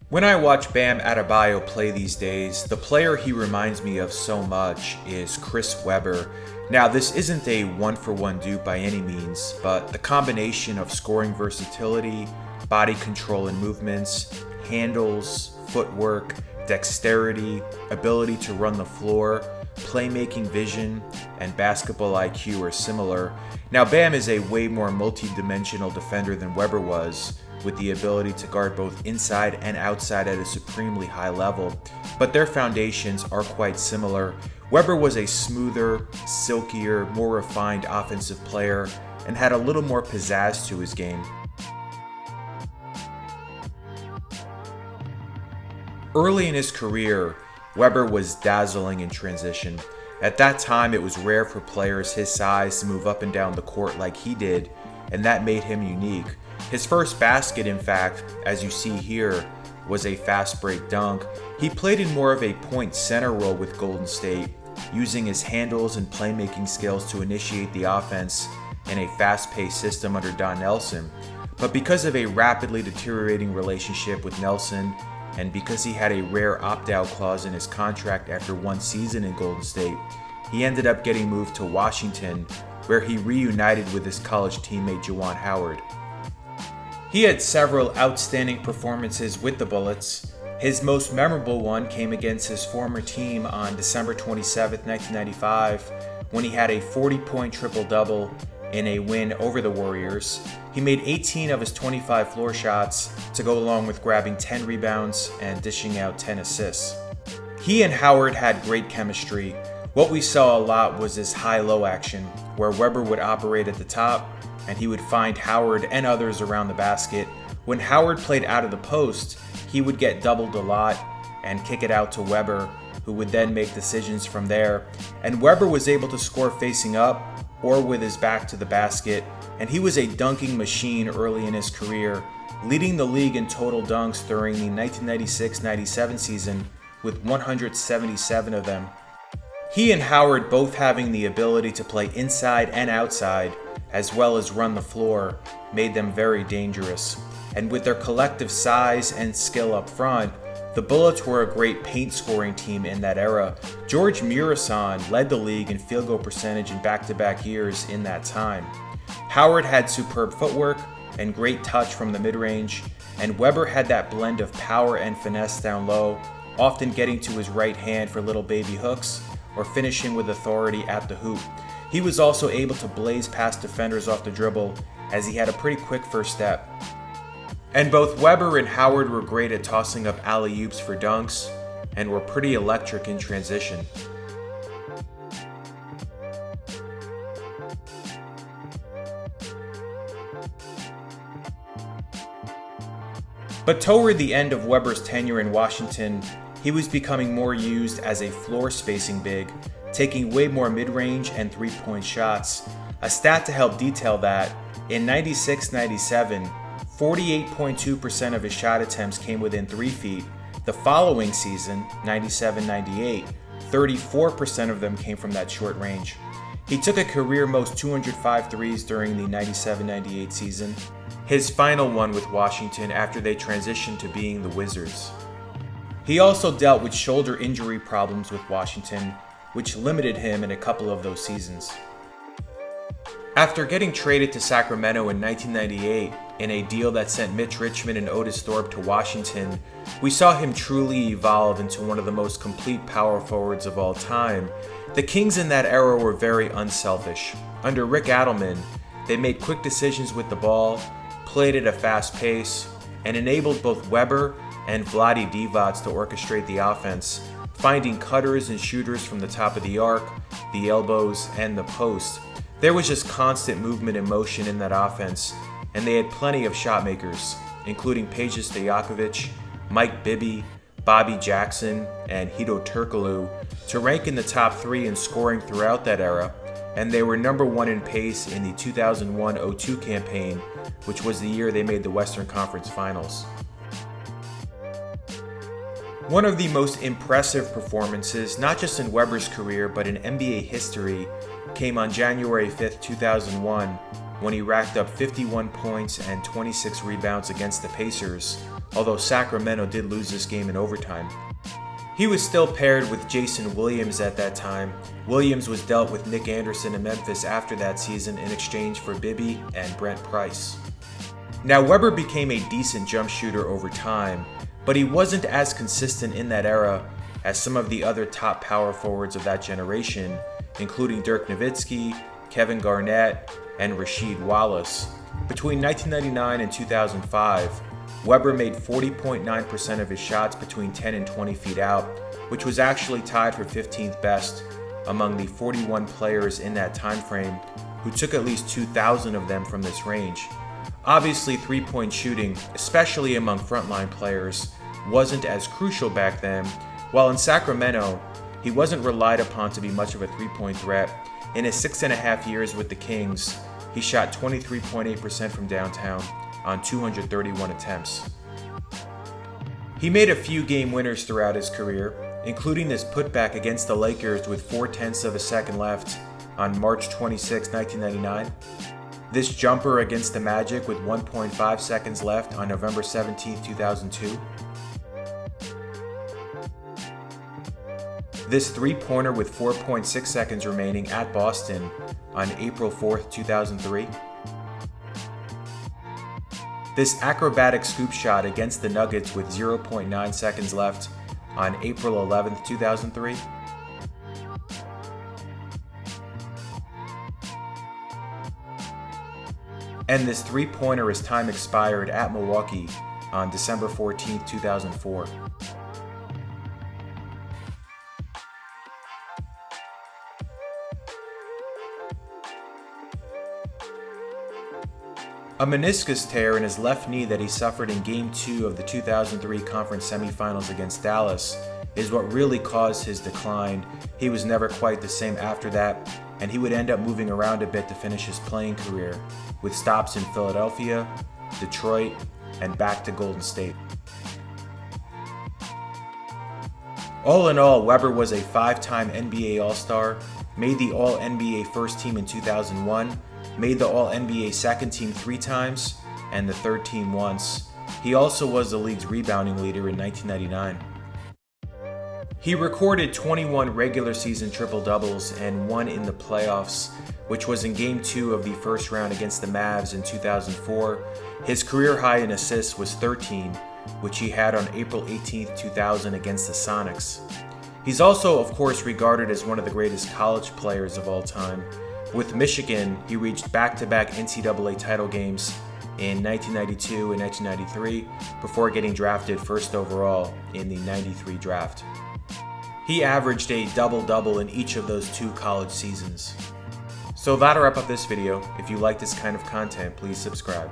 When I watch Bam Adebayo play these days, the player he reminds me of so much is Chris Webber. Now, this isn't a one-for-one dupe by any means, but the combination of scoring versatility, body control and movements, handles, footwork, dexterity, ability to run the floor, playmaking vision, and basketball IQ are similar. Now, Bam is a way more multi-dimensional defender than Webber was, with the ability to guard both inside and outside at a supremely high level, but their foundations are quite similar. Webber was a smoother, silkier, more refined offensive player and had a little more pizzazz to his game. Early in his career, Webber was dazzling in transition. At that time, it was rare for players his size to move up and down the court like he did, and that made him unique. His first basket, in fact, as you see here, was a fast break dunk. He played in more of a point center role with Golden State, using his handles and playmaking skills to initiate the offense in a fast-paced system under Don Nelson. But because of a rapidly deteriorating relationship with Nelson, and because he had a rare opt-out clause in his contract after one season in Golden State, he ended up getting moved to Washington, where he reunited with his college teammate Juwan Howard. He had several outstanding performances with the Bullets. His most memorable one came against his former team on December 27, 1995, when he had a 40-point triple-double in a win over the Warriors. He made 18 of his 25 floor shots to go along with grabbing 10 rebounds and dishing out 10 assists. He and Howard had great chemistry. What we saw a lot was his high-low action, where Webber would operate at the top, and he would find Howard and others around the basket. When Howard played out of the post, he would get doubled a lot and kick it out to Webber, who would then make decisions from there. And Webber was able to score facing up or with his back to the basket, and he was a dunking machine early in his career, leading the league in total dunks during the 1996-97 season with 177 of them. He and Howard both having the ability to play inside and outside, as well as run the floor, made them very dangerous. And with their collective size and skill up front, the Bullets were a great paint scoring team in that era. George Murasan led the league in field goal percentage in back-to-back years in that time. Howard had superb footwork and great touch from the mid-range, and Webber had that blend of power and finesse down low, often getting to his right hand for little baby hooks or finishing with authority at the hoop. He was also able to blaze past defenders off the dribble, as he had a pretty quick first step. And both Webber and Howard were great at tossing up alley-oops for dunks, and were pretty electric in transition. But toward the end of Webber's tenure in Washington, he was becoming more used as a floor-spacing big, taking way more mid-range and three-point shots. A stat to help detail that, in 96-97, 48.2% of his shot attempts came within 3 feet. The following season, 97-98, 34% of them came from that short range. He took a career most 205 threes during the 97-98 season, his final one with Washington after they transitioned to being the Wizards. He also dealt with shoulder injury problems with Washington, which limited him in a couple of those seasons. After getting traded to Sacramento in 1998 in a deal that sent Mitch Richmond and Otis Thorpe to Washington, we saw him truly evolve into one of the most complete power forwards of all time. The Kings in that era were very unselfish. Under Rick Adelman, they made quick decisions with the ball, played at a fast pace, and enabled both Webber and Vlade Divac to orchestrate the offense, finding cutters and shooters from the top of the arc, the elbows, and the post. There was just constant movement and motion in that offense, and they had plenty of shot makers, including Peja Stojakovic, Mike Bibby, Bobby Jackson, and Hedo Turkoglu, to rank in the top 3 in scoring throughout that era, and they were number 1 in pace in the 2001-02 campaign, which was the year they made the Western Conference Finals. One of the most impressive performances, not just in Webber's career, but in NBA history, came on January 5th, 2001, when he racked up 51 points and 26 rebounds against the Pacers, although Sacramento did lose this game in overtime. He was still paired with Jason Williams at that time. Williams was dealt with Nick Anderson in Memphis after that season in exchange for Bibby and Brent Price. Now, Webber became a decent jump shooter over time, but he wasn't as consistent in that era as some of the other top power forwards of that generation, including Dirk Nowitzki, Kevin Garnett, and Rasheed Wallace. Between 1999 and 2005, Webber made 40.9% of his shots between 10 and 20 feet out, which was actually tied for 15th best among the 41 players in that time frame who took at least 2,000 of them from this range. Obviously, three-point shooting, especially among frontline players, wasn't as crucial back then, while in Sacramento, he wasn't relied upon to be much of a three-point threat. In his 6.5 years with the Kings, he shot 23.8% from downtown on 231 attempts. He made a few game winners throughout his career, including this putback against the Lakers with 0.4 of a second left on March 26, 1999. This jumper against the Magic with 1.5 seconds left on November 17, 2002. This three-pointer with 4.6 seconds remaining at Boston on April 4, 2003. This acrobatic scoop shot against the Nuggets with 0.9 seconds left on April 11, 2003. And this three-pointer as time expired at Milwaukee on December 14, 2004. A meniscus tear in his left knee that he suffered in Game 2 of the 2003 conference semifinals against Dallas is what really caused his decline. He was never quite the same after that, and he would end up moving around a bit to finish his playing career, with stops in Philadelphia, Detroit, and back to Golden State. All in all, Webber was a 5-time NBA All-Star, made the All-NBA First Team in 2001, made the All-NBA Second Team 3 times, and the Third Team once. He also was the league's rebounding leader in 1999. He recorded 21 regular season triple-doubles and one in the playoffs, which was in Game 2 of the first round against the Mavs in 2004. His career high in assists was 13, which he had on April 18, 2000 against the Sonics. He's also, of course, regarded as one of the greatest college players of all time. With Michigan, he reached back-to-back NCAA title games in 1992 and 1993 before getting drafted first overall in the 93 draft. He averaged a double-double in each of those 2 college seasons. So that'll wrap up this video. If you like this kind of content, please subscribe.